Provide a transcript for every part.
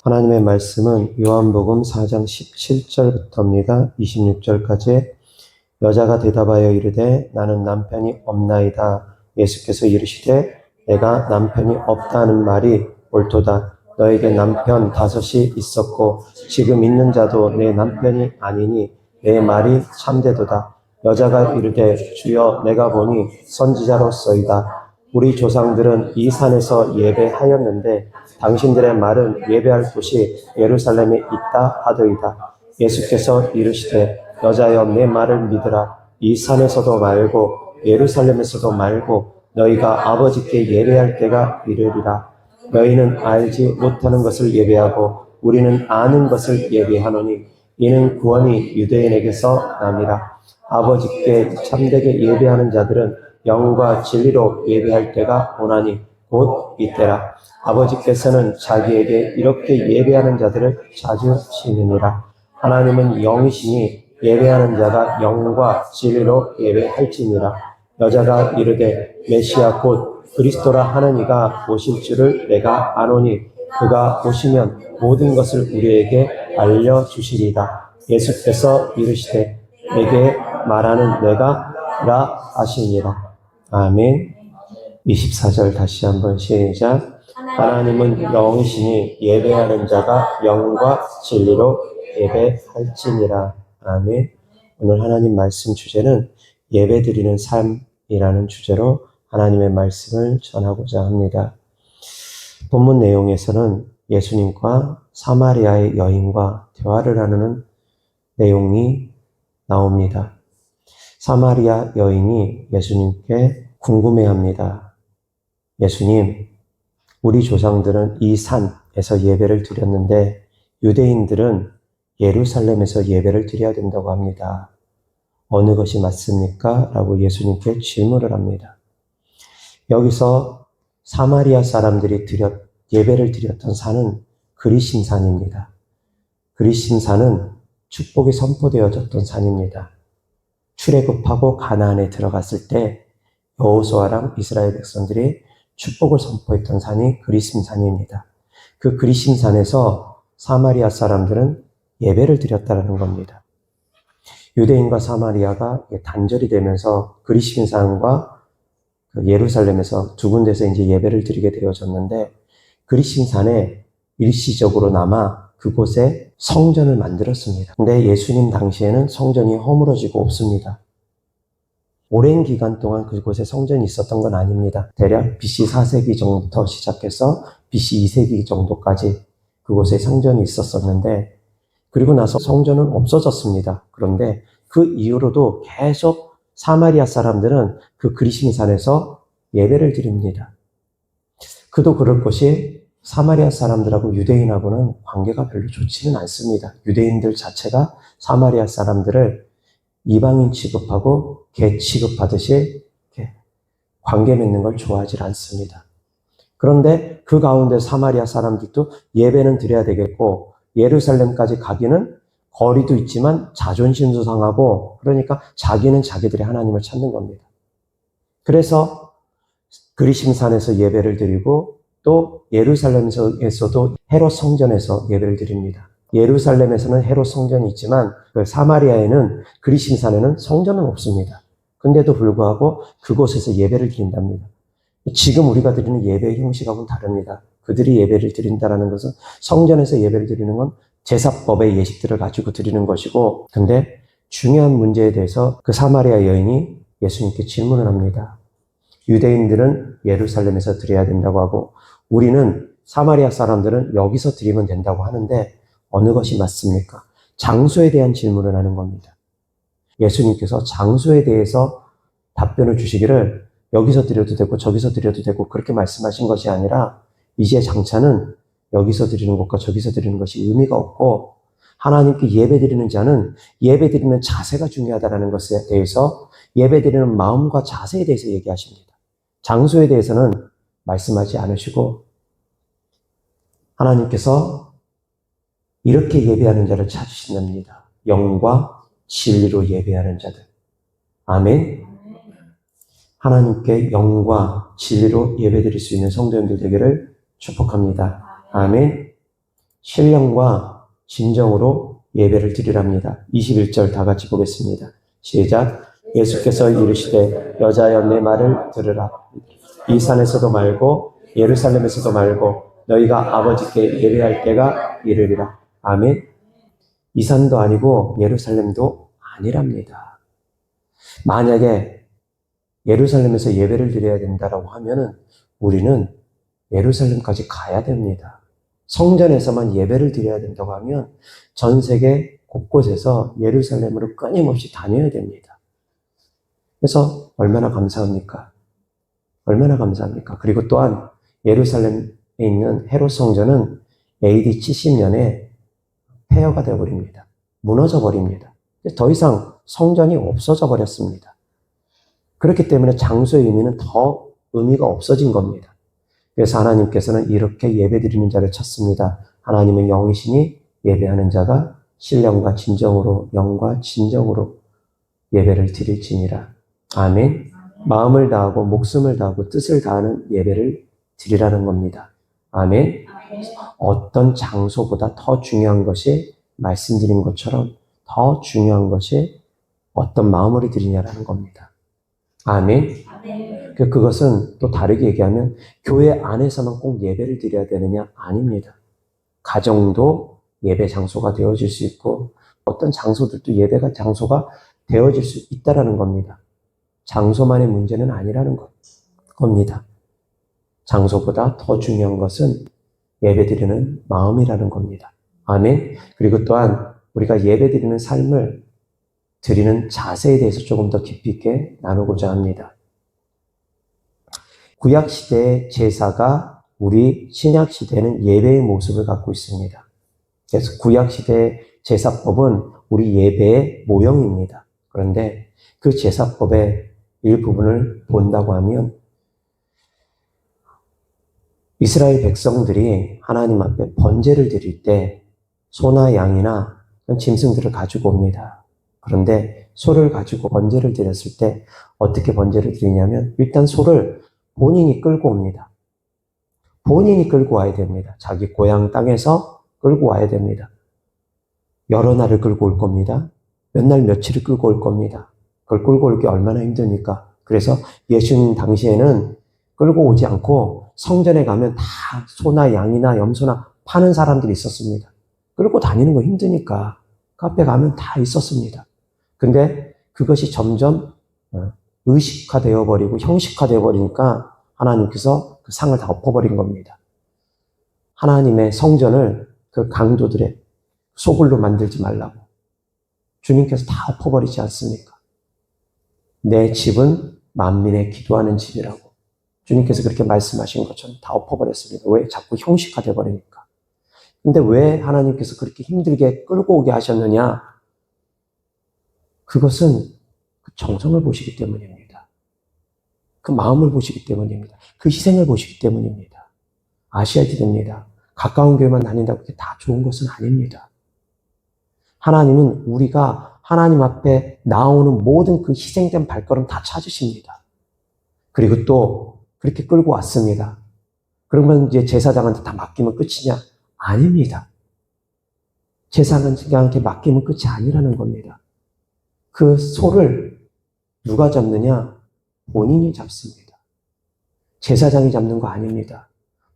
하나님의 말씀은 요한복음 4장 17절부터입니다. 26절까지. 여자가 대답하여 이르되 나는 남편이 없나이다. 예수께서 이르시되 내가 남편이 없다는 말이 옳도다. 너에게 남편 5이 있었고 지금 있는 자도 내 남편이 아니니 내 말이 참되도다. 여자가 이르되 주여 내가 보니 선지자로서이다. 우리 조상들은 이 산에서 예배하였는데 당신들의 말은 예배할 곳이 예루살렘에 있다 하더이다. 예수께서 이르시되 여자여 내 말을 믿으라. 이 산에서도 말고 예루살렘에서도 말고 너희가 아버지께 예배할 때가 이르리라. 너희는 알지 못하는 것을 예배하고 우리는 아는 것을 예배하노니 이는 구원이 유대인에게서 남이라. 아버지께 참되게 예배하는 자들은 영과 진리로 예배할 때가 오나니 곧 이때라. 아버지께서는 자기에게 이렇게 예배하는 자들을 자주 치느니라. 하나님은 영이시니 예배하는 자가 영과 진리로 예배할지니라. 여자가 이르되 메시아 곧 그리스도라 하는 이가 오실 줄을 내가 아노니 그가 오시면 모든 것을 우리에게 알려주시리다. 예수께서 이르시되 내게 말하는 내가 라 하시니라. 아멘. 24절 다시 한번 시작. 하나님은 영이시니 예배하는 자가 영과 진리로 예배할지니라. 아멘. 오늘 하나님 말씀 주제는 예배드리는 삶이라는 주제로 하나님의 말씀을 전하고자 합니다. 본문 내용에서는 예수님과 사마리아의 여인과 대화를 나누는 내용이 나옵니다. 사마리아 여인이 예수님께 궁금해합니다. 예수님, 우리 조상들은 이 산에서 예배를 드렸는데 유대인들은 예루살렘에서 예배를 드려야 된다고 합니다. 어느 것이 맞습니까? 라고 예수님께 질문을 합니다. 여기서 사마리아 사람들이 예배를 드렸던 산은 그리심 산입니다. 그리심 산은 축복이 선포되어졌던 산입니다. 출애굽하고 가나안에 들어갔을 때 여호수아랑 이스라엘 백성들이 축복을 선포했던 산이 그리심 산입니다. 그 그리심 산에서 사마리아 사람들은 예배를 드렸다는 겁니다. 유대인과 사마리아가 단절이 되면서 그리심 산과 예루살렘에서 두 군데서 이제 예배를 드리게 되어졌는데 그리심 산에 일시적으로나마 그곳에 성전을 만들었습니다. 근데 예수님 당시에는 성전이 허물어지고 없습니다. 오랜 기간 동안 그곳에 성전이 있었던 건 아닙니다. 대략 BC 4세기 정도부터 시작해서 BC 2세기 정도까지 그곳에 성전이 있었었는데 그리고 나서 성전은 없어졌습니다. 그런데 그 이후로도 계속 사마리아 사람들은 그 그리심산에서 예배를 드립니다. 그도 그럴 것이 사마리아 사람들하고 유대인하고는 관계가 별로 좋지는 않습니다. 유대인들 자체가 사마리아 사람들을 이방인 취급하고 개 취급하듯이 관계 맺는 걸 좋아하지 않습니다. 그런데 그 가운데 사마리아 사람들도 예배는 드려야 되겠고 예루살렘까지 가기는 거리도 있지만 자존심도 상하고 그러니까 자기는 자기들의 하나님을 찾는 겁니다. 그래서 그리심산에서 예배를 드리고 또 예루살렘에서도 헤롯 성전에서 예배를 드립니다. 예루살렘에서는 헤롯 성전이 있지만 그 사마리아에는 그리심산에는 성전은 없습니다. 근데도 불구하고 그곳에서 예배를 드린답니다. 지금 우리가 드리는 예배의 형식하고는 다릅니다. 그들이 예배를 드린다는 것은 성전에서 예배를 드리는 건 제사법의 예식들을 가지고 드리는 것이고 근데 중요한 문제에 대해서 그 사마리아 여인이 예수님께 질문을 합니다. 유대인들은 예루살렘에서 드려야 된다고 하고 우리는 사마리아 사람들은 여기서 드리면 된다고 하는데 어느 것이 맞습니까? 장소에 대한 질문을 하는 겁니다. 예수님께서 장소에 대해서 답변을 주시기를 여기서 드려도 되고 저기서 드려도 되고 그렇게 말씀하신 것이 아니라 이제 장차는 여기서 드리는 것과 저기서 드리는 것이 의미가 없고 하나님께 예배드리는 자는 예배드리는 자세가 중요하다는 것에 대해서 예배드리는 마음과 자세에 대해서 얘기하십니다. 장소에 대해서는 말씀하지 않으시고 하나님께서 이렇게 예배하는 자를 찾으신답니다. 영과 진리로 예배하는 자들. 아멘. 하나님께 영과 진리로 예배드릴 수 있는 성도님들 되기를 축복합니다. 아멘. 신령과 진정으로 예배를 드리랍니다. 21절 다 같이 보겠습니다. 시작. 예수께서 이르시되 여자여 내 말을 들으라. 이 산에서도 말고 예루살렘에서도 말고 너희가 아버지께 예배할 때가 이르리라. 아멘. 이 산도 아니고 예루살렘도 아니랍니다. 만약에 예루살렘에서 예배를 드려야 된다라고 하면은 우리는 예루살렘까지 가야 됩니다. 성전에서만 예배를 드려야 된다고 하면 전 세계 곳곳에서 예루살렘으로 끊임없이 다녀야 됩니다. 그래서 얼마나 감사합니까? 얼마나 감사합니까? 그리고 또한 예루살렘에 있는 헤롯 성전은 AD 70년에 폐허가 되어버립니다. 무너져 버립니다. 더 이상 성전이 없어져 버렸습니다. 그렇기 때문에 장소의 의미는 더 의미가 없어진 겁니다. 그래서 하나님께서는 이렇게 예배드리는 자를 찾습니다. 하나님은 영이시니 예배하는 자가 신령과 진정으로 영과 진정으로 예배를 드릴지니라. 아멘. 마음을 다하고 목숨을 다하고 뜻을 다하는 예배를 드리라는 겁니다. 아멘. 어떤 장소보다 더 중요한 것이 말씀드린 것처럼 더 중요한 것이 어떤 마음으로 드리냐라는 겁니다. 아멘. 그것은 또 다르게 얘기하면 교회 안에서만 꼭 예배를 드려야 되느냐? 아닙니다. 가정도 예배 장소가 되어질 수 있고 어떤 장소들도 예배가 장소가 되어질 수 있다라는 겁니다. 장소만의 문제는 아니라는 겁니다. 장소보다 더 중요한 것은 예배드리는 마음이라는 겁니다. 아멘. 그리고 또한 우리가 예배드리는 삶을 드리는 자세에 대해서 조금 더 깊이 있게 나누고자 합니다. 구약시대의 제사가 우리 신약시대는 예배의 모습을 갖고 있습니다. 그래서 구약시대의 제사법은 우리 예배의 모형입니다. 그런데 그 제사법의 일부분을 본다고 하면 이스라엘 백성들이 하나님 앞에 번제를 드릴 때 소나 양이나 짐승들을 가지고 옵니다. 그런데 소를 가지고 번제를 드렸을 때 어떻게 번제를 드리냐면 일단 소를 본인이 끌고 옵니다. 본인이 끌고 와야 됩니다. 자기 고향 땅에서 끌고 와야 됩니다. 여러 날을 끌고 올 겁니다. 몇 날 며칠을 끌고 올 겁니다. 그걸 끌고 올 게 얼마나 힘드니까. 그래서 예수님 당시에는 끌고 오지 않고 성전에 가면 다 소나 양이나 염소나 파는 사람들이 있었습니다. 끌고 다니는 거 힘드니까 카페 가면 다 있었습니다. 근데 그것이 점점 의식화되어 버리고 형식화되어 버리니까 하나님께서 그 상을 다 엎어버린 겁니다. 하나님의 성전을 그 강도들의 소굴로 만들지 말라고 주님께서 다 엎어버리지 않습니까? 내 집은 만민의 기도하는 집이라고 주님께서 그렇게 말씀하신 것처럼 다 엎어버렸습니다. 왜? 자꾸 형식화되어 버리니까. 근데 왜 하나님께서 그렇게 힘들게 끌고 오게 하셨느냐? 그것은 그 정성을 보시기 때문입니다. 그 마음을 보시기 때문입니다. 그 희생을 보시기 때문입니다. 아셔야 됩니다. 가까운 교회만 다닌다고 그게 다 좋은 것은 아닙니다. 하나님은 우리가 하나님 앞에 나오는 모든 그 희생된 발걸음 다 찾으십니다. 그리고 또 그렇게 끌고 왔습니다. 그러면 이제 제사장한테 다 맡기면 끝이냐? 아닙니다. 제사장한테 맡기면 끝이 아니라는 겁니다. 그 소를 누가 잡느냐? 본인이 잡습니다. 제사장이 잡는 거 아닙니다.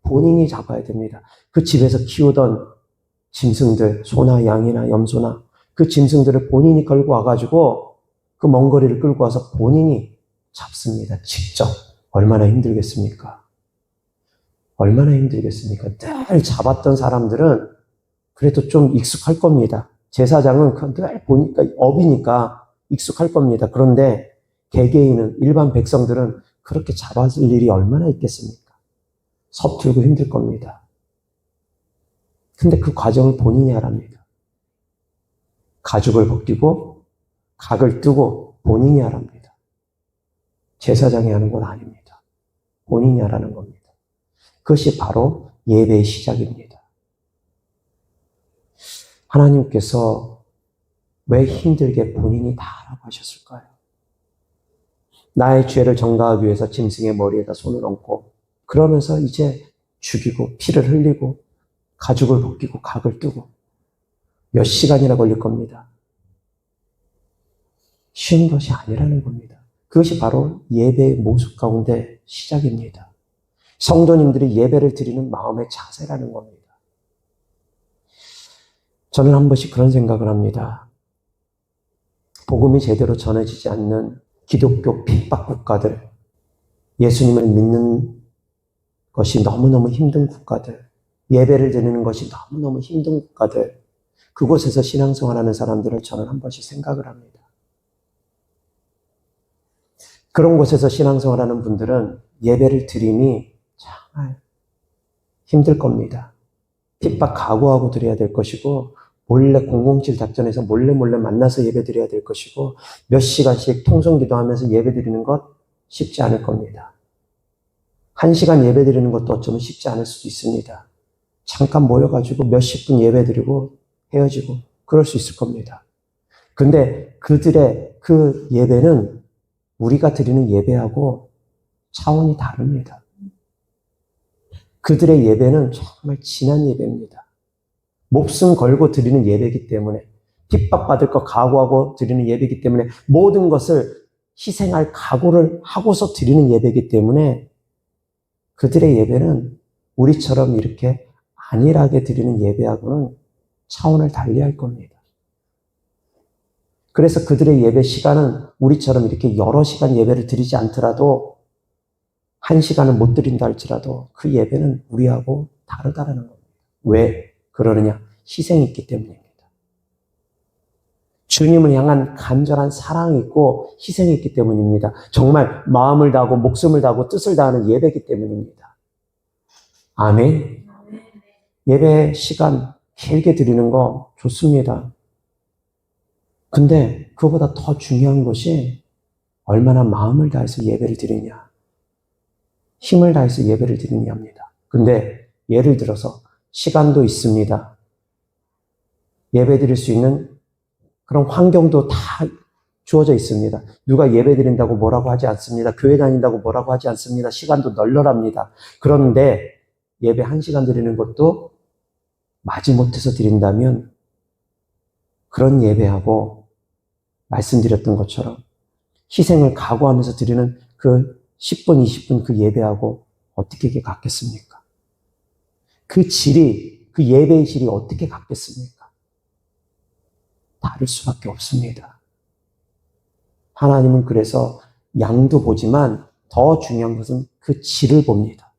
본인이 잡아야 됩니다. 그 집에서 키우던 짐승들, 소나 양이나 염소나 그 짐승들을 본인이 끌고 와가지고 그 먼 거리를 끌고 와서 본인이 잡습니다. 직접. 얼마나 힘들겠습니까? 얼마나 힘들겠습니까? 늘 잡았던 사람들은 그래도 좀 익숙할 겁니다. 제사장은 늘 보니까 업이니까 익숙할 겁니다. 그런데 개개인은 일반 백성들은 그렇게 잡았을 일이 얼마나 있겠습니까? 서툴고 힘들 겁니다. 근데 그 과정을 본인이 하랍니다. 가죽을 벗기고 각을 뜨고 본인이 하랍니다. 제사장이 하는 건 아닙니다. 본인이 하라는 겁니다. 그것이 바로 예배의 시작입니다. 하나님께서 왜 힘들게 본인이 다 하라고 하셨을까요? 나의 죄를 전가하기 위해서 짐승의 머리에다 손을 얹고 그러면서 이제 죽이고 피를 흘리고 가죽을 벗기고 각을 뜨고 몇 시간이나 걸릴 겁니다. 쉬운 것이 아니라는 겁니다. 그것이 바로 예배의 모습 가운데 시작입니다. 성도님들이 예배를 드리는 마음의 자세라는 겁니다. 저는 한 번씩 그런 생각을 합니다. 복음이 제대로 전해지지 않는 기독교 핍박 국가들, 예수님을 믿는 것이 너무너무 힘든 국가들, 예배를 드리는 것이 너무너무 힘든 국가들, 그곳에서 신앙생활하는 사람들을 저는 한 번씩 생각을 합니다. 그런 곳에서 신앙생활하는 분들은 예배를 드림이 정말 힘들 겁니다. 핍박 각오하고 드려야 될 것이고, 몰래 007 작전에서 몰래 만나서 예배 드려야 될 것이고, 몇 시간씩 통성기도하면서 예배 드리는 것 쉽지 않을 겁니다. 1시간 예배 드리는 것도 어쩌면 쉽지 않을 수도 있습니다. 잠깐 모여가지고 몇십 분 예배 드리고 헤어지고 그럴 수 있을 겁니다. 근데 그들의 그 예배는 우리가 드리는 예배하고 차원이 다릅니다. 그들의 예배는 정말 진한 예배입니다. 목숨 걸고 드리는 예배이기 때문에, 핍박받을 것 각오하고 드리는 예배이기 때문에, 모든 것을 희생할 각오를 하고서 드리는 예배이기 때문에 그들의 예배는 우리처럼 이렇게 안일하게 드리는 예배하고는 차원을 달리할 겁니다. 그래서 그들의 예배 시간은 우리처럼 이렇게 여러 시간 예배를 드리지 않더라도, 1시간을 못 드린다 할지라도 그 예배는 우리하고 다르다는 겁니다. 왜 그러느냐? 희생이 있기 때문입니다. 주님을 향한 간절한 사랑이 있고 희생이 있기 때문입니다. 정말 마음을 다하고 목숨을 다하고 뜻을 다하는 예배이기 때문입니다. 아멘. 예배 시간 길게 드리는 거 좋습니다. 근데 그거보다 더 중요한 것이 얼마나 마음을 다해서 예배를 드리냐, 힘을 다해서 예배를 드리냐입니다. 근데 예를 들어서 시간도 있습니다. 예배 드릴 수 있는 그런 환경도 다 주어져 있습니다. 누가 예배 드린다고 뭐라고 하지 않습니다. 교회 다닌다고 뭐라고 하지 않습니다. 시간도 널널합니다. 그런데 예배 1시간 드리는 것도 마지못해서 드린다면, 그런 예배하고 말씀드렸던 것처럼 희생을 각오하면서 드리는 그 10분, 20분 그 예배하고 어떻게 이게 같겠습니까? 그 질이, 그 예배의 질이 어떻게 같겠습니까? 다를 수밖에 없습니다. 하나님은 그래서 양도 보지만 더 중요한 것은 그 질을 봅니다.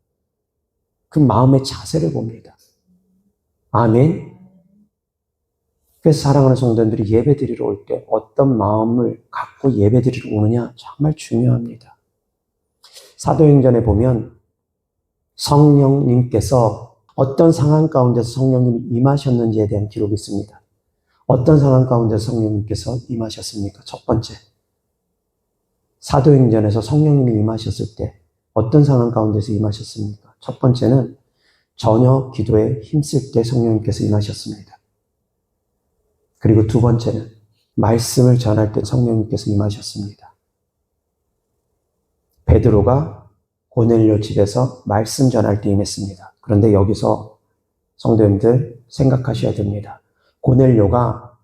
그 마음의 자세를 봅니다. 아멘. 그래서 사랑하는 성도님들이 예배 드리러 올 때 어떤 마음을 갖고 예배 드리러 오느냐 정말 중요합니다. 사도행전에 보면 성령님께서 어떤 상황 가운데서 성령님이 임하셨는지에 대한 기록이 있습니다. 어떤 상황 가운데서 성령님께서 임하셨습니까? 첫 번째, 사도행전에서 성령님이 임하셨을 때 어떤 상황 가운데서 임하셨습니까? 첫 번째는 저녁 기도에 힘쓸 때 성령님께서 임하셨습니다. 그리고 두 번째는 말씀을 전할 때 성령님께서 임하셨습니다. 베드로가 고넬료 집에서 말씀 전할 때 임했습니다. 그런데 여기서 성도님들 생각하셔야 됩니다. 고넬료가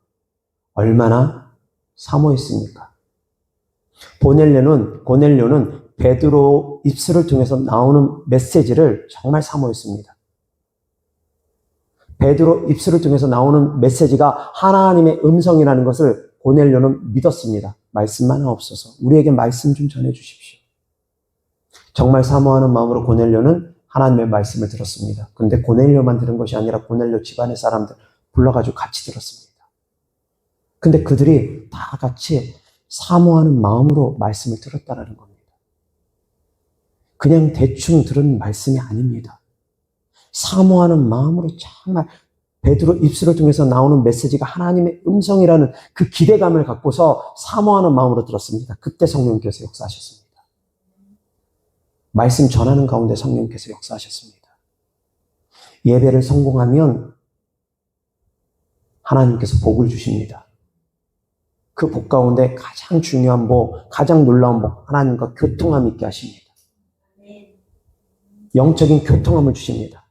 얼마나 사모했습니까? 고넬료는 베드로 입술을 통해서 나오는 메시지를 정말 사모했습니다. 베드로 입술을 통해서 나오는 메시지가 하나님의 음성이라는 것을 고넬료는 믿었습니다. 말씀만 없어서 우리에게 말씀 좀 전해주십시오. 정말 사모하는 마음으로 고넬료는 하나님의 말씀을 들었습니다. 그런데 고넬료만 들은 것이 아니라 고넬료 집안의 사람들 불러가지고 같이 들었습니다. 근데 그들이 다 같이 사모하는 마음으로 말씀을 들었다는 겁니다. 그냥 대충 들은 말씀이 아닙니다. 사모하는 마음으로 정말 베드로 입술을 통해서 나오는 메시지가 하나님의 음성이라는 그 기대감을 갖고서 사모하는 마음으로 들었습니다. 그때 성령께서 역사하셨습니다. 말씀 전하는 가운데 성령께서 역사하셨습니다. 예배를 성공하면 하나님께서 복을 주십니다. 그 복 가운데 가장 중요한 복, 가장 놀라운 복, 하나님과 교통함 있게 하십니다. 영적인 교통함을 주십니다.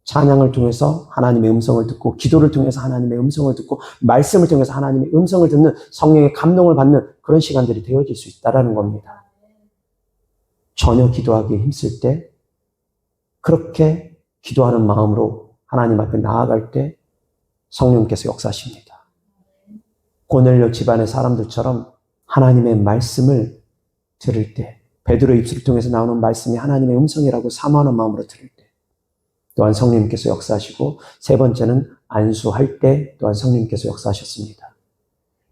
찬양을 통해서 하나님의 음성을 듣고, 기도를 통해서 하나님의 음성을 듣고, 말씀을 통해서 하나님의 음성을 듣는, 성령의 감동을 받는 그런 시간들이 되어질 수 있다는 겁니다. 전혀 기도하기에 힘쓸 때, 그렇게 기도하는 마음으로 하나님 앞에 나아갈 때 성령께서 역사하십니다. 고넬료 집안의 사람들처럼 하나님의 말씀을 들을 때, 베드로 입술을 통해서 나오는 말씀이 하나님의 음성이라고 사모하는 마음으로 들을 때 또한 성령님께서 역사하시고, 세 번째는 안수할 때 또한 성령님께서 역사하셨습니다.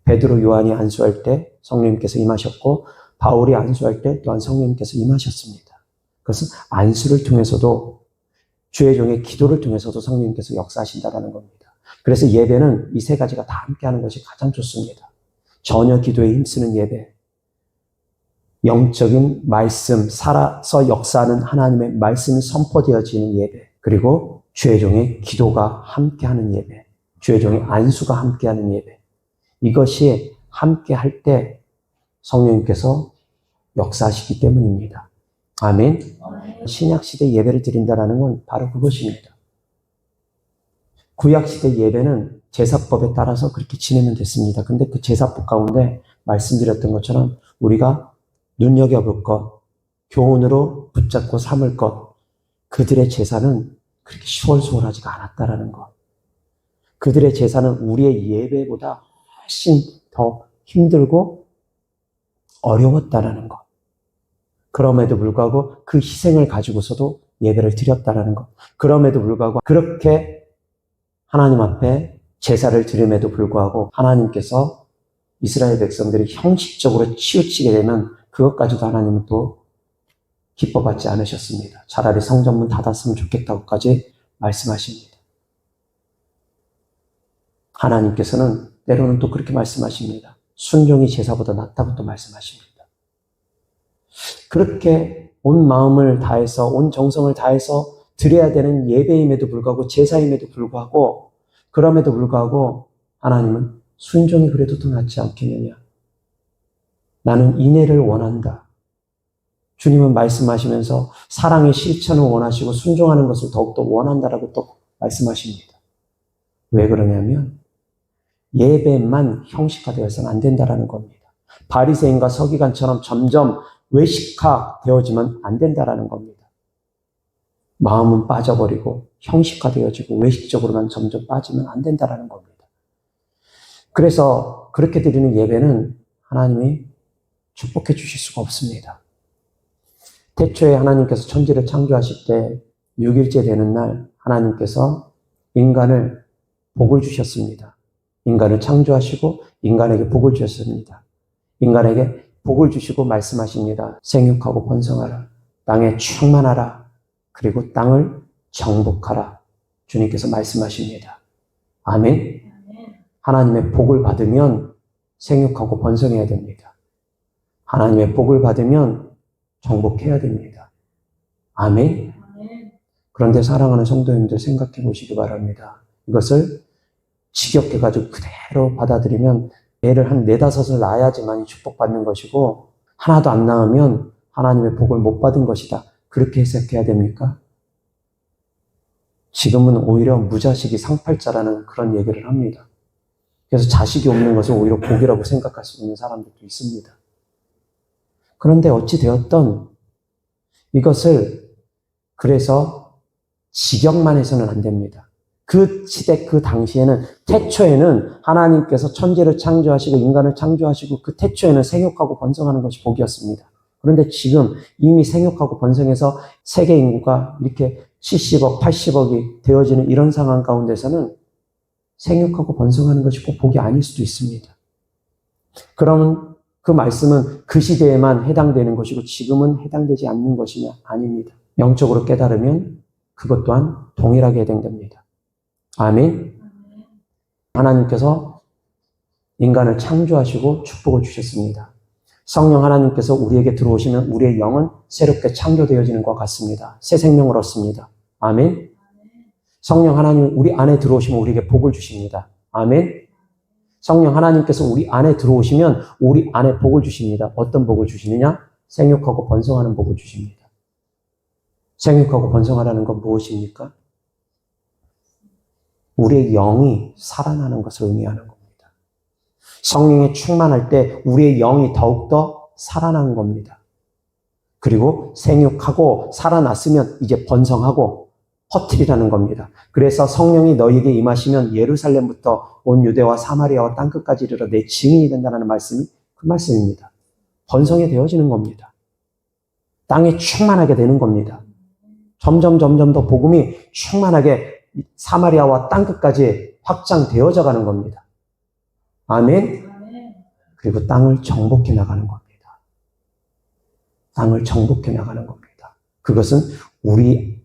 베드로, 요한이 안수할 때 성령님께서 임하셨고, 바울이 안수할 때 또한 성령님께서 임하셨습니다. 그것은 안수를 통해서도, 주의 종의 기도를 통해서도 성령님께서 역사하신다는 겁니다. 그래서 예배는 이 세 가지가 다 함께하는 것이 가장 좋습니다. 전혀 기도에 힘쓰는 예배, 영적인 말씀, 살아서 역사하는 하나님의 말씀이 선포되어지는 예배, 그리고 주의 종의 기도가 함께하는 예배, 주의 종의 안수가 함께하는 예배, 이것이 함께할 때 성령님께서 역사하시기 때문입니다. 아멘. 신약시대 예배를 드린다는 건 바로 그것입니다. 구약시대 예배는 제사법에 따라서 그렇게 지내면 됐습니다. 근데 그 제사법 가운데 말씀드렸던 것처럼 우리가 눈여겨볼 것, 교훈으로 붙잡고 삼을 것, 그들의 제사는 그렇게 시원시원하지가 않았다라는 것. 그들의 제사는 우리의 예배보다 훨씬 더 힘들고 어려웠다라는 것. 그럼에도 불구하고 그 희생을 가지고서도 예배를 드렸다라는 것. 그럼에도 불구하고 그렇게 하나님 앞에 제사를 드림에도 불구하고 하나님께서 이스라엘 백성들이 형식적으로 치우치게 되면 그것까지도 하나님은 또 기뻐받지 않으셨습니다. 차라리 성전문 닫았으면 좋겠다고까지 말씀하십니다. 하나님께서는 때로는 또 그렇게 말씀하십니다. 순종이 제사보다 낫다고 또 말씀하십니다. 그렇게 온 마음을 다해서, 온 정성을 다해서 드려야 되는 예배임에도 불구하고, 제사임에도 불구하고, 그럼에도 불구하고 하나님은 순종이 그래도 더 낫지 않겠느냐. 나는 인애를 원한다. 주님은 말씀하시면서 사랑의 실천을 원하시고 순종하는 것을 더욱더 원한다라고 또 말씀하십니다. 왜 그러냐면 예배만 형식화되어서는 안 된다라는 겁니다. 바리새인과 서기관처럼 점점 외식화되어지면 안 된다라는 겁니다. 마음은 빠져버리고 형식화되어지고 외식적으로만 점점 빠지면 안 된다라는 겁니다. 그래서 그렇게 드리는 예배는 하나님이 축복해 주실 수가 없습니다. 태초에 하나님께서 천지를 창조하실 때 6일째 되는 날 하나님께서 인간을 복을 주셨습니다. 인간을 창조하시고 인간에게 복을 주셨습니다. 인간에게 복을 주시고 말씀하십니다. 생육하고 번성하라. 땅에 충만하라. 그리고 땅을 정복하라. 주님께서 말씀하십니다. 아멘. 하나님의 복을 받으면 생육하고 번성해야 됩니다. 하나님의 복을 받으면 정복해야 됩니다. 아멘. 그런데 사랑하는 성도님들 생각해 보시기 바랍니다. 이것을 직역해가지고 그대로 받아들이면 애를 한 4-5을 낳아야지만 축복받는 것이고 하나도 안 낳으면 하나님의 복을 못 받은 것이다. 그렇게 해석해야 됩니까? 지금은 오히려 무자식이 상팔자라는 그런 얘기를 합니다. 그래서 자식이 없는 것을 오히려 복이라고 생각할 수 있는 사람들도 있습니다. 그런데 어찌 되었던 이것을 그래서 직역만 해서는 안 됩니다. 그 시대 그 당시에는 태초에는 하나님께서 천지를 창조하시고 인간을 창조하시고 그 태초에는 생육하고 번성하는 것이 복이었습니다. 그런데 지금 이미 생육하고 번성해서 세계 인구가 이렇게 70억, 80억이 되어지는 이런 상황 가운데서는 생육하고 번성하는 것이 꼭 복이 아닐 수도 있습니다. 그러면 그 말씀은 그 시대에만 해당되는 것이고 지금은 해당되지 않는 것이냐? 아닙니다. 영적으로 깨달으면 그것 또한 동일하게 해당됩니다. 아멘. 하나님께서 인간을 창조하시고 축복을 주셨습니다. 성령 하나님께서 우리에게 들어오시면 우리의 영은 새롭게 창조되어지는 것 같습니다. 새 생명을 얻습니다. 아멘. 성령 하나님 우리 안에 들어오시면 우리에게 복을 주십니다. 아멘. 성령 하나님께서 우리 안에 들어오시면 우리 안에 복을 주십니다. 어떤 복을 주시느냐? 생육하고 번성하는 복을 주십니다. 생육하고 번성하라는 건 무엇입니까? 우리의 영이 살아나는 것을 의미하는 겁니다. 성령에 충만할 때 우리의 영이 더욱더 살아나는 겁니다. 그리고 생육하고 살아났으면 이제 번성하고 퍼뜨리라는 겁니다. 그래서 성령이 너희에게 임하시면 예루살렘부터 온 유대와 사마리아와 땅끝까지 이르러 내 증인이 된다는 말씀이 그 말씀입니다. 번성이 되어지는 겁니다. 땅에 충만하게 되는 겁니다. 점점 더 복음이 충만하게 사마리아와 땅끝까지 확장되어져 가는 겁니다. 아멘. 그리고 땅을 정복해 나가는 겁니다. 땅을 정복해 나가는 겁니다. 그것은 우리에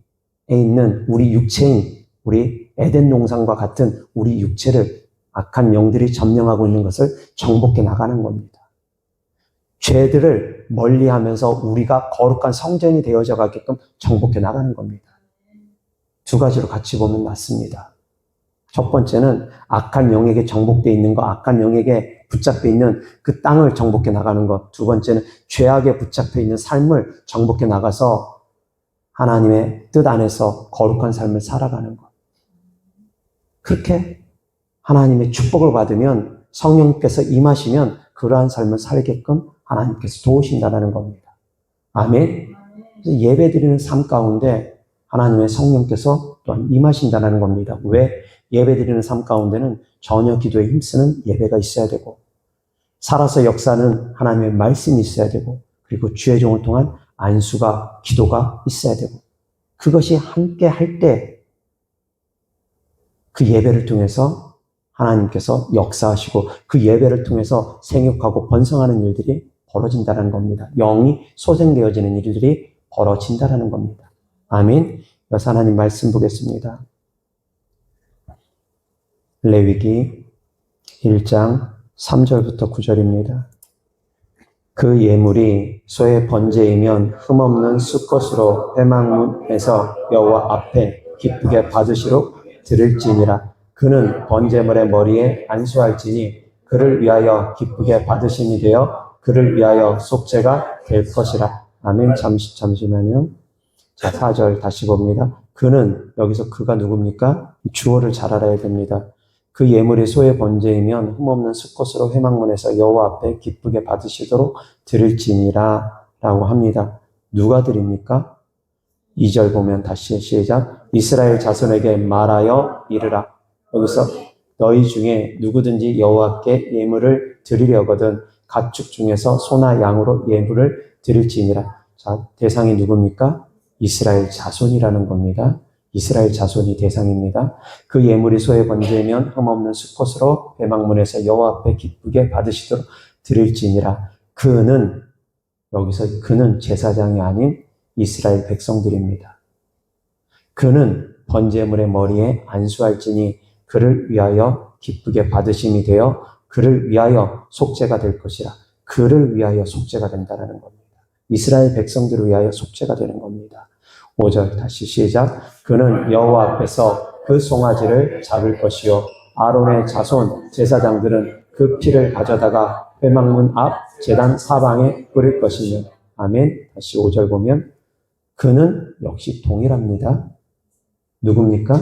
있는 우리 육체인 우리 에덴 동산과 같은 우리 육체를 악한 영들이 점령하고 있는 것을 정복해 나가는 겁니다. 죄들을 멀리하면서 우리가 거룩한 성전이 되어져 가게끔 정복해 나가는 겁니다. 두 가지로 같이 보면 낫습니다. 첫 번째는 악한 영에게 정복되어 있는 것, 악한 영에게 붙잡혀 있는 그 땅을 정복해 나가는 것. 두 번째는 죄악에 붙잡혀 있는 삶을 정복해 나가서 하나님의 뜻 안에서 거룩한 삶을 살아가는 것. 그렇게 하나님의 축복을 받으면 성령께서 임하시면 그러한 삶을 살게끔 하나님께서 도우신다는 겁니다. 아멘. 예배 드리는 삶 가운데 하나님의 성령께서 또한 임하신다는 겁니다. 왜? 예배 드리는 삶 가운데는 전혀 기도에 힘쓰는 예배가 있어야 되고, 살아서 역사는 하나님의 말씀이 있어야 되고, 그리고 주의 종을 통한 안수가, 기도가 있어야 되고, 그것이 함께 할 때 그 예배를 통해서 하나님께서 역사하시고 그 예배를 통해서 생육하고 번성하는 일들이 벌어진다는 겁니다. 영이 소생되어지는 일들이 벌어진다는 겁니다. 아멘. 여기서 하나님 말씀 보겠습니다. 레위기 1장 3절부터 9절입니다. 그 예물이 소의 번제이면 흠없는 수컷으로 회막문에서 여호와 앞에 기쁘게 받으시러 드릴지니라. 그는 번제물의 머리에 안수할지니 그를 위하여 기쁘게 받으심이 되어 그를 위하여 속죄가 될 것이라. 아멘. 잠시만요. 자, 4절 다시 봅니다. 그는, 여기서 그가 누굽니까? 주어를 잘 알아야 됩니다. 그 예물이 소의 번제이면 흠없는 수컷으로 회막문에서 여호와 앞에 기쁘게 받으시도록 드릴지니라 라고 합니다. 누가 드립니까? 2절 보면 다시 시작. 이스라엘 자손에게 말하여 이르라. 여기서 너희 중에 누구든지 여호와께 예물을 드리려거든 가축 중에서 소나 양으로 예물을 드릴지니라. 자, 대상이 누굽니까? 이스라엘 자손이라는 겁니다. 이스라엘 자손이 대상입니다. 그 예물이 소의 번제면 흠없는 수컷으로 회막문에서 여호와 앞에 기쁘게 받으시도록 드릴지니라. 그는, 여기서 그는 제사장이 아닌 이스라엘 백성들입니다. 그는 번제물의 머리에 안수할지니 그를 위하여 기쁘게 받으심이 되어 그를 위하여 속죄가 될 것이라. 그를 위하여 속죄가 된다는 겁니다. 이스라엘 백성들을 위하여 속죄가 되는 겁니다. 5절 다시 시작. 그는 여호와 앞에서 그 송아지를 잡을 것이요 아론의 자손 제사장들은 그 피를 가져다가 회막문 앞 제단 사방에 뿌릴 것이며. 아멘. 다시 5절 보면 그는 역시 동일합니다. 누굽니까?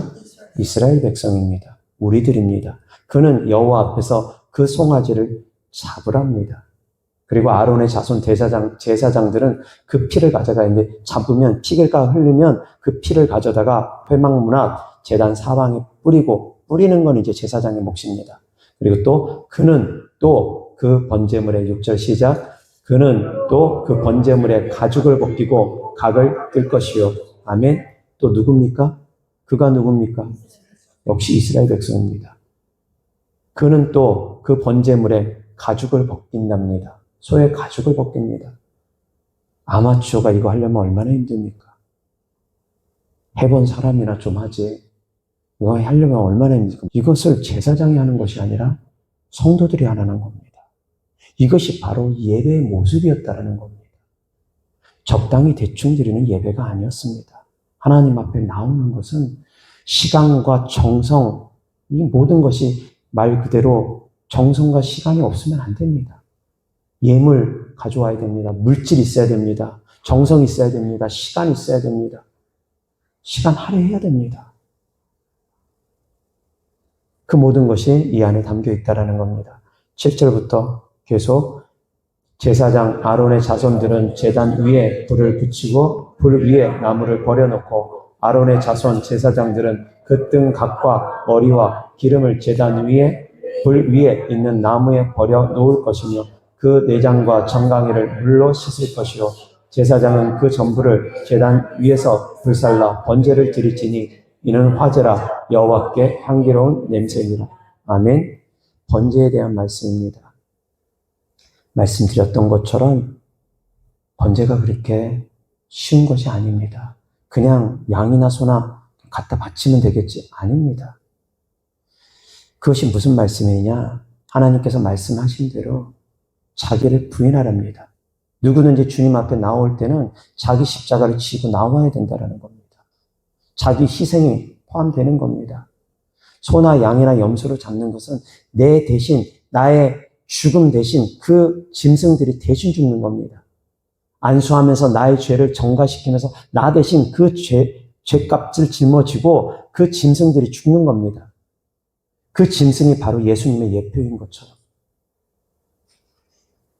이스라엘 백성입니다. 우리들입니다. 그는 여호와 앞에서 그 송아지를 잡으랍니다. 그리고 아론의 자손 제사장들은 그 피를 가져가는데 잡으면 피가 흘리면 그 피를 가져다가 회막문 앞 제단 사방에 뿌리는 건 이제 제사장의 몫입니다. 그리고 또 그는 또 그 번제물의 6절 시작. 그는 또 그 번제물의 가죽을 벗기고 각을 뜰 것이요. 아멘. 또 누굽니까? 그가 누굽니까? 역시 이스라엘 백성입니다. 그는 또 그 번제물의 가죽을 벗긴답니다. 소의 가죽을 벗깁니다. 아마추어가 이거 하려면 얼마나 힘듭니까? 해본 사람이나 좀 하지. 이거 하려면 얼마나 힘듭니까? 이것을 제사장이 하는 것이 아니라 성도들이 하는 겁니다. 이것이 바로 예배의 모습이었다는 겁니다. 적당히 대충 드리는 예배가 아니었습니다. 하나님 앞에 나오는 것은 시간과 정성, 이 모든 것이 말 그대로 정성과 시간이 없으면 안 됩니다. 예물 가져와야 됩니다. 물질 있어야 됩니다. 정성 있어야 됩니다. 시간 있어야 됩니다. 시간 할애해야 됩니다. 그 모든 것이 이 안에 담겨 있다라는 겁니다. 7절부터 계속 제사장 아론의 자손들은 제단 위에 불을 붙이고 불 위에 나무를 버려놓고 아론의 자손 제사장들은 그 등 각과 머리와 기름을 제단 위에 불 위에 있는 나무에 버려 놓을 것이며 그 내장과 정강이를 물로 씻을 것이요 제사장은 그 전부를 제단 위에서 불살라 번제를 드릴지니 이는 화제라 여호와께 향기로운 냄새니라. 아멘. 번제에 대한 말씀입니다. 말씀드렸던 것처럼 번제가 그렇게 쉬운 것이 아닙니다. 그냥 양이나 소나 갖다 바치면 되겠지? 아닙니다. 그것이 무슨 말씀이냐? 하나님께서 말씀하신 대로 자기를 부인하랍니다. 누구든지 주님 앞에 나올 때는 자기 십자가를 지고 나와야 된다는 겁니다. 자기 희생이 포함되는 겁니다. 소나 양이나 염소를 잡는 것은 내 대신, 나의 죽음 대신 그 짐승들이 대신 죽는 겁니다. 안수하면서 나의 죄를 정가시키면서 나 대신 그 죄값을 짊어지고 그 짐승들이 죽는 겁니다. 그 짐승이 바로 예수님의 예표인 것처럼.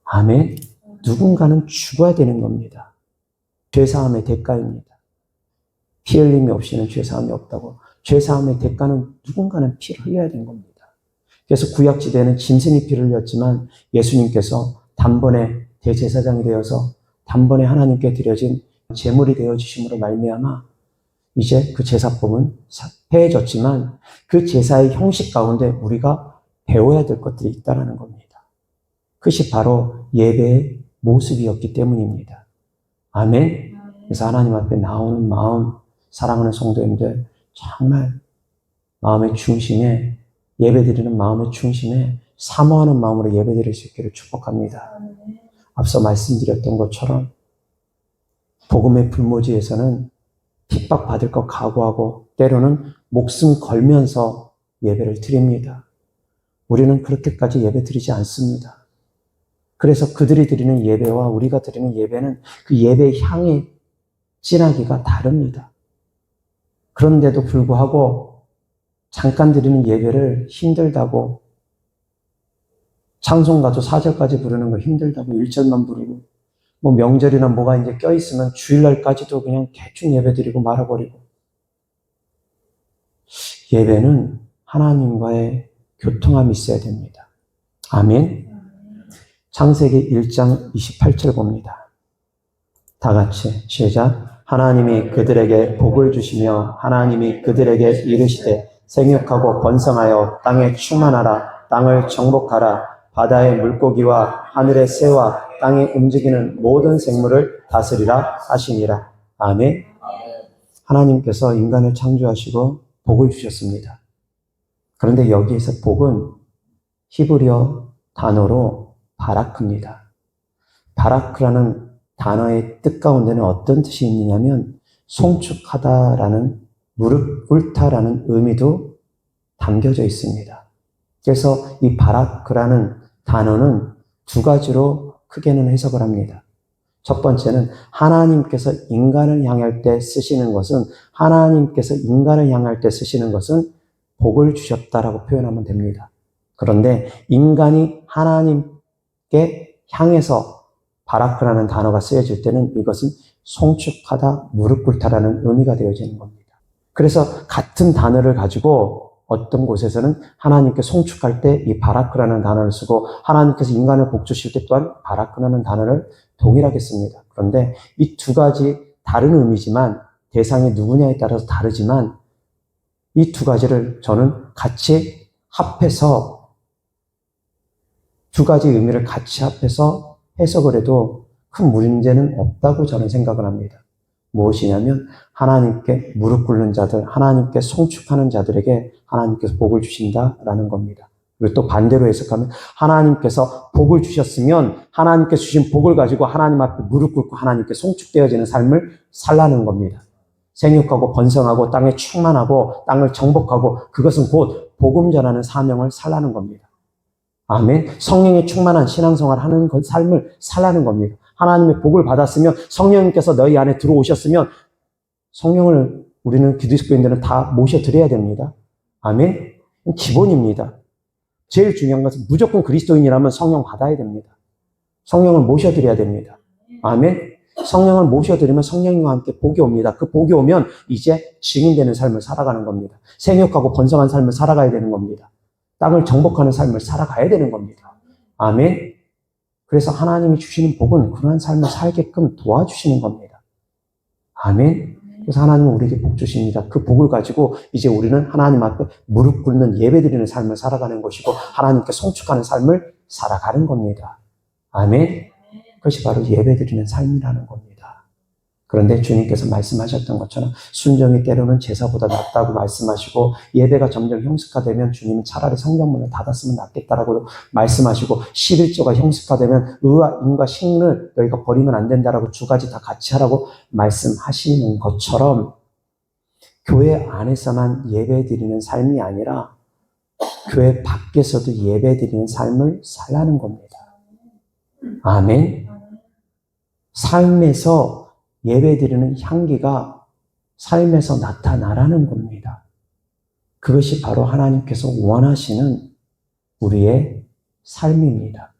아멘. 누군가는 죽어야 되는 겁니다. 죄사함의 대가입니다. 피 흘림이 없이는 죄사함이 없다고. 죄사함의 대가는 누군가는 피를 흘려야 되는 겁니다. 그래서 구약지대에는 짐승이 피를 흘렸지만 예수님께서 단번에 대제사장이 되어서 단번에 하나님께 드려진 제물이 되어주심으로 말미암아 이제 그 제사법은 해졌지만 그 제사의 형식 가운데 우리가 배워야 될 것들이 있다는 겁니다. 그것이 바로 예배의 모습이었기 때문입니다. 아멘. 그래서 하나님 앞에 나오는 마음, 사랑하는 성도님들 정말 마음의 중심에 예배드리는 마음의 중심에 사모하는 마음으로 예배드릴 수 있기를 축복합니다. 앞서 말씀드렸던 것처럼 복음의 불모지에서는 핍박받을 것 각오하고 때로는 목숨 걸면서 예배를 드립니다. 우리는 그렇게까지 예배 드리지 않습니다. 그래서 그들이 드리는 예배와 우리가 드리는 예배는 그 예배의 향이 진하기가 다릅니다. 그런데도 불구하고 잠깐 드리는 예배를 힘들다고 찬송가도 4절까지 부르는 거 힘들다고 1절만 부르고 뭐 명절이나 뭐가 이제 껴있으면 주일날까지도 그냥 대충 예배 드리고 말아버리고 예배는 하나님과의 교통함이 있어야 됩니다. 아멘. 창세기 1장 28절 봅니다. 다 같이 시작. 하나님이 그들에게 복을 주시며 하나님이 그들에게 이르시되 생육하고 번성하여 땅에 충만하라. 땅을 정복하라. 바다의 물고기와 하늘의 새와 땅에 움직이는 모든 생물을 다스리라 하시니라. 아멘. 하나님께서 인간을 창조하시고 복을 주셨습니다. 그런데 여기에서 복은 히브리어 단어로 바라크입니다. 바라크라는 단어의 뜻 가운데는 어떤 뜻이 있느냐면 송축하다라는 무릎 꿇다라는 의미도 담겨져 있습니다. 그래서 이 바라크라는 단어는 두 가지로 크게는 해석을 합니다. 첫 번째는 하나님께서 인간을 향할 때 쓰시는 것은 복을 주셨다라고 표현하면 됩니다. 그런데 인간이 하나님께 향해서 바라크라는 단어가 쓰여질 때는 이것은 송축하다, 무릎 꿇다라는 의미가 되어지는 겁니다. 그래서 같은 단어를 가지고 어떤 곳에서는 하나님께 송축할 때 이 바라크라는 단어를 쓰고 하나님께서 인간을 복 주실 때 또한 바라크라는 단어를 동일하게 씁니다. 그런데 이 두 가지 다른 의미지만 대상이 누구냐에 따라서 다르지만 이 두 가지를 저는 같이 합해서 두 가지 의미를 같이 합해서 해석을 해도 큰 문제는 없다고 저는 생각을 합니다. 무엇이냐면 하나님께 무릎 꿇는 자들, 하나님께 송축하는 자들에게 하나님께서 복을 주신다라는 겁니다. 그리고 또 반대로 해석하면 하나님께서 복을 주셨으면 하나님께서 주신 복을 가지고 하나님 앞에 무릎 꿇고 하나님께 송축되어지는 삶을 살라는 겁니다. 생육하고 번성하고 땅에 충만하고 땅을 정복하고 그것은 곧 복음 전하는 사명을 살라는 겁니다. 아멘. 성령에 충만한 신앙생활 하는 삶을 살라는 겁니다. 하나님의 복을 받았으면 성령님께서 너희 안에 들어오셨으면 성령을 우리는 기독교인들은 다 모셔드려야 됩니다. 아멘. 기본입니다. 제일 중요한 것은 무조건 그리스도인이라면 성령 받아야 됩니다. 성령을 모셔드려야 됩니다. 아멘. 성령을 모셔드리면 성령님과 함께 복이 옵니다. 그 복이 오면 이제 증인되는 삶을 살아가는 겁니다. 생육하고 번성한 삶을 살아가야 되는 겁니다. 땅을 정복하는 삶을 살아가야 되는 겁니다. 아멘. 그래서 하나님이 주시는 복은 그러한 삶을 살게끔 도와주시는 겁니다. 아멘. 그래서 하나님은 우리에게 복 주십니다. 그 복을 가지고 이제 우리는 하나님 앞에 무릎 꿇는 예배드리는 삶을 살아가는 것이고 하나님께 송축하는 삶을 살아가는 겁니다. 아멘. 그것이 바로 예배드리는 삶이라는 겁니다. 그런데 주님께서 말씀하셨던 것처럼 순종이 때로는 제사보다 낫다고 말씀하시고 예배가 점점 형식화되면 주님은 차라리 성경문을 닫았으면 낫겠다라고 말씀하시고 11조가 형식화되면 의와 인과 식문을 너희가 버리면 안 된다라고 두 가지 다 같이 하라고 말씀하시는 것처럼 교회 안에서만 예배드리는 삶이 아니라 교회 밖에서도 예배드리는 삶을 살라는 겁니다. 아멘. 삶에서 예배드리는 향기가 삶에서 나타나라는 겁니다. 그것이 바로 하나님께서 원하시는 우리의 삶입니다.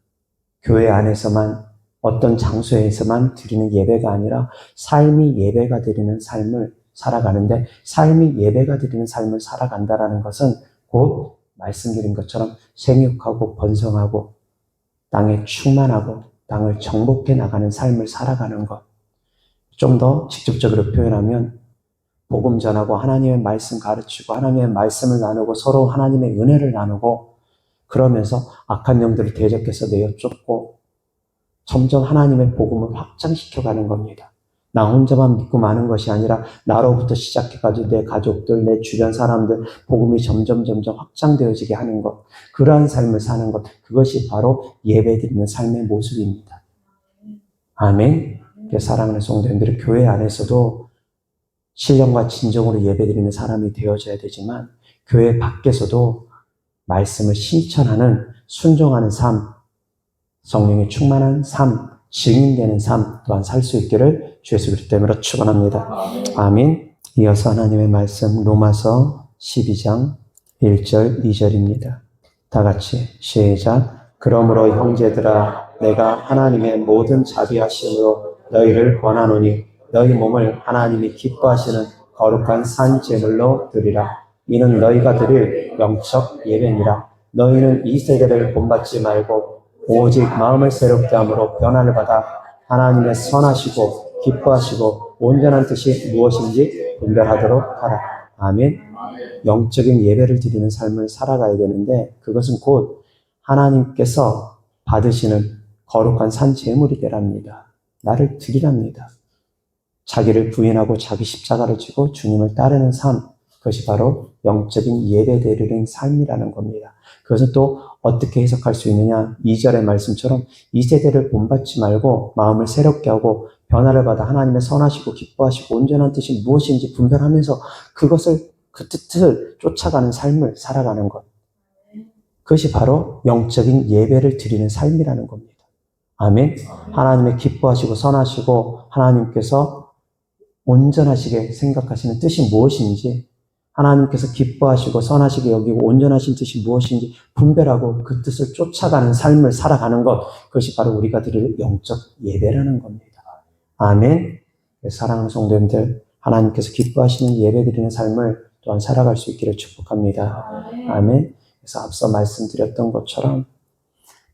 교회 안에서만 어떤 장소에서만 드리는 예배가 아니라 삶이 예배가 드리는 삶을 살아가는데 삶이 예배가 드리는 삶을 살아간다는 것은 곧 말씀드린 것처럼 생육하고 번성하고 땅에 충만하고 땅을 정복해 나가는 삶을 살아가는 것. 좀 더 직접적으로 표현하면 복음 전하고 하나님의 말씀 가르치고 하나님의 말씀을 나누고 서로 하나님의 은혜를 나누고 그러면서 악한 영들을 대적해서 내어쫓고 점점 하나님의 복음을 확장시켜가는 겁니다. 나 혼자만 믿고 마는 것이 아니라 나로부터 시작해가지고 내 가족들, 내 주변 사람들 복음이 점점 확장되어지게 하는 것. 그러한 삶을 사는 것. 그것이 바로 예배드리는 삶의 모습입니다. 아멘. 사랑하는 성도님들이 교회 안에서도 신령과 진정으로 예배드리는 사람이 되어져야 되지만 교회 밖에서도 말씀을 실천하는 순종하는 삶, 성령이 충만한 삶, 증인되는 삶 또한 살 수 있기를 주 예수 그리스도 이름으로 축원합니다. 아멘. 이어서 하나님의 말씀 로마서 12장 1절 2절입니다. 다 같이 시작. 그러므로 형제들아 내가 하나님의 모든 자비하심으로 너희를 권하노니 너희 몸을 하나님이 기뻐하시는 거룩한 산 제물로 드리라. 이는 너희가 드릴 영적 예배니라. 너희는 이 세대를 본받지 말고 오직 마음을 새롭게 함으로 변화를 받아 하나님의 선하시고 기뻐하시고 온전한 뜻이 무엇인지 분별하도록 하라. 아멘. 영적인 예배를 드리는 삶을 살아가야 되는데 그것은 곧 하나님께서 받으시는 거룩한 산 제물이 되랍니다. 나를 드리랍니다. 자기를 부인하고 자기 십자가를 지고 주님을 따르는 삶, 그것이 바로 영적인 예배 드리는 삶이라는 겁니다. 그것은 또 어떻게 해석할 수 있느냐? 2절의 말씀처럼 이 세대를 본받지 말고 마음을 새롭게 하고 변화를 받아 하나님의 선하시고 기뻐하시고 온전한 뜻이 무엇인지 분별하면서 그것을 그 뜻을 쫓아가는 삶을 살아가는 것. 그것이 바로 영적인 예배를 드리는 삶이라는 겁니다. 아멘. 하나님의 기뻐하시고 선하시고 하나님께서 온전하시게 생각하시는 뜻이 무엇인지 하나님께서 기뻐하시고 선하시게 여기고 온전하신 뜻이 무엇인지 분별하고 그 뜻을 쫓아가는 삶을 살아가는 것, 그것이 바로 우리가 드릴 영적 예배라는 겁니다. 아멘. 사랑하는 성도님들, 하나님께서 기뻐하시는 예배 드리는 삶을 또한 살아갈 수 있기를 축복합니다. 아멘. 그래서 앞서 말씀드렸던 것처럼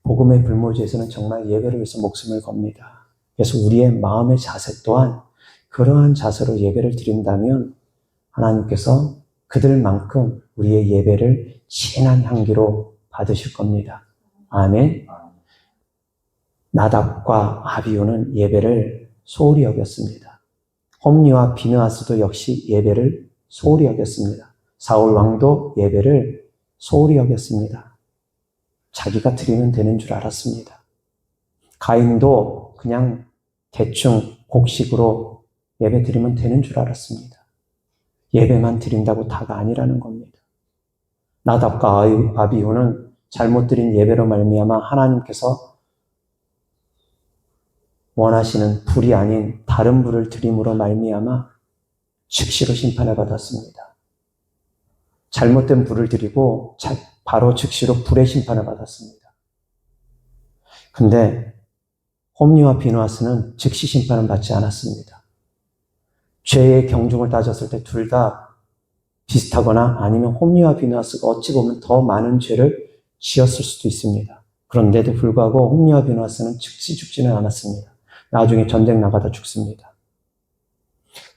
복음의 불모지에서는 정말 예배를 위해서 목숨을 겁니다. 그래서 우리의 마음의 자세 또한 그러한 자세로 예배를 드린다면 하나님께서 그들만큼 우리의 예배를 진한 향기로 받으실 겁니다. 아멘. 나답과 아비후는 예배를 소홀히 여겼습니다. 홈리와 비느하스도 역시 예배를 소홀히 여겼습니다. 사울 왕도 예배를 소홀히 여겼습니다. 자기가 드리면 되는 줄 알았습니다. 가인도 그냥 대충 곡식으로 예배 드리면 되는 줄 알았습니다. 예배만 드린다고 다가 아니라는 겁니다. 나답과 아비후는 잘못 드린 예배로 말미암아 하나님께서 원하시는 불이 아닌 다른 불을 드림으로 말미암아 즉시로 심판을 받았습니다. 잘못된 불을 들이고 바로 즉시로 불의 심판을 받았습니다. 근데 홈리와 비누아스는 즉시 심판을 받지 않았습니다. 죄의 경중을 따졌을 때 둘 다 비슷하거나 아니면 홈리와 비누아스가 어찌 보면 더 많은 죄를 지었을 수도 있습니다. 그런데도 불구하고 홈리와 비누아스는 즉시 죽지는 않았습니다. 나중에 전쟁 나가다 죽습니다.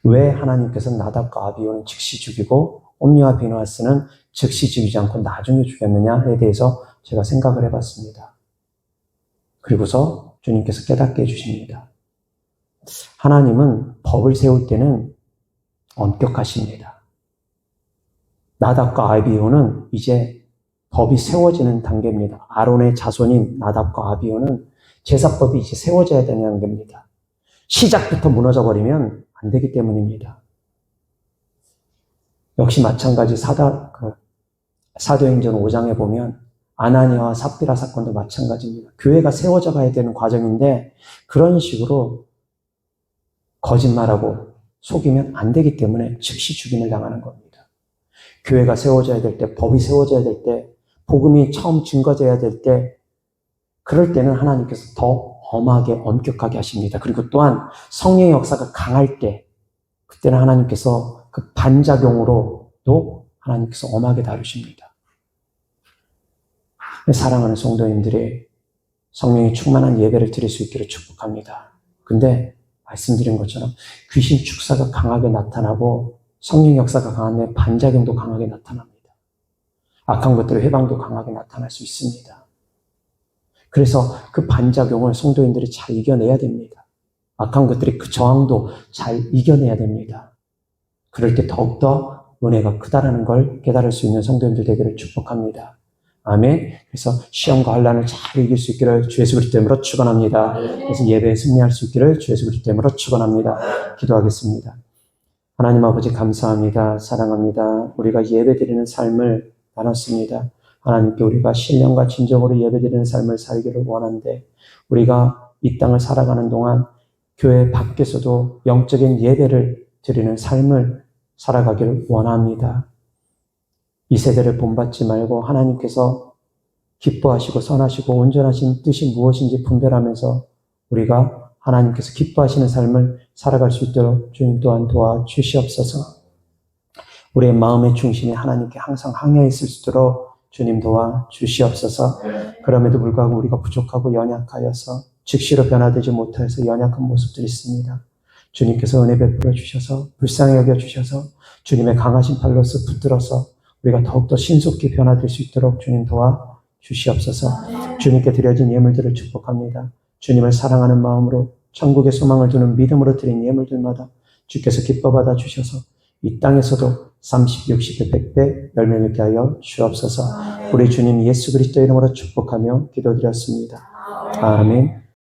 왜 하나님께서 나답과 아비후는 즉시 죽이고 홈리와 비누아스는 즉시 죽이지 않고 나중에 죽였느냐에 대해서 제가 생각을 해봤습니다. 그리고서 주님께서 깨닫게 해주십니다. 하나님은 법을 세울 때는 엄격하십니다. 나답과 아비후는 이제 법이 세워지는 단계입니다. 아론의 자손인 나답과 아비후는 제사법이 이제 세워져야 되는 단계입니다. 시작부터 무너져 버리면 안 되기 때문입니다. 역시 마찬가지 사도행전 5장에 보면 아나니아와 삽비라 사건도 마찬가지입니다. 교회가 세워져 가야 되는 과정인데 그런 식으로 거짓말하고 속이면 안 되기 때문에 즉시 죽임을 당하는 겁니다. 교회가 세워져야 될 때, 법이 세워져야 될 때, 복음이 처음 증거져야 될 때, 그럴 때는 하나님께서 더 엄하게 엄격하게 하십니다. 그리고 또한 성령의 역사가 강할 때, 그때는 하나님께서 그 반작용으로도 하나님께서 엄하게 다루십니다. 사랑하는 성도님들이 성령이 충만한 예배를 드릴 수 있기를 축복합니다. 근데 말씀드린 것처럼 귀신 축사가 강하게 나타나고 성령 역사가 강한데 반작용도 강하게 나타납니다. 악한 것들의 회방도 강하게 나타날 수 있습니다. 그래서 그 반작용을 성도인들이 잘 이겨내야 됩니다. 악한 것들이 그 저항도 잘 이겨내야 됩니다. 그럴 때 더욱더 은혜가 크다라는 걸 깨달을 수 있는 성도님들 되기를 축복합니다. 아멘. 그래서 시험과 환난을 잘 이길 수 있기를 주 예수 그리스도 이름으로 축원합니다. 그래서 예배에 승리할 수 있기를 주 예수 그리스도 이름으로 축원합니다. 기도하겠습니다. 하나님 아버지 감사합니다. 사랑합니다. 우리가 예배드리는 삶을 나눴습니다. 하나님께 우리가 신령과 진정으로 예배드리는 삶을 살기를 원하는데 우리가 이 땅을 살아가는 동안 교회 밖에서도 영적인 예배를 드리는 삶을 살아가기를 원합니다. 이 세대를 본받지 말고 하나님께서 기뻐하시고 선하시고 온전하신 뜻이 무엇인지 분별하면서 우리가 하나님께서 기뻐하시는 삶을 살아갈 수 있도록 주님 또한 도와주시옵소서. 우리의 마음의 중심이 하나님께 항상 항해 있을 수 있도록 주님 도와주시옵소서. 그럼에도 불구하고 우리가 부족하고 연약하여서 즉시로 변화되지 못해서 연약한 모습들이 있습니다. 주님께서 은혜 베풀어 주셔서 불쌍히 여겨 주셔서 주님의 강하신 팔로서 붙들어서 우리가 더욱더 신속히 변화될 수 있도록 주님 도와주시옵소서. 주님께 드려진 예물들을 축복합니다. 주님을 사랑하는 마음으로 천국의 소망을 두는 믿음으로 드린 예물들마다 주께서 기뻐 받아 주셔서 이 땅에서도 30, 60배, 100배 열매 맺게 하여 주옵소서. 우리 주님 예수 그리스도 이름으로 축복하며 기도드렸습니다. 아멘.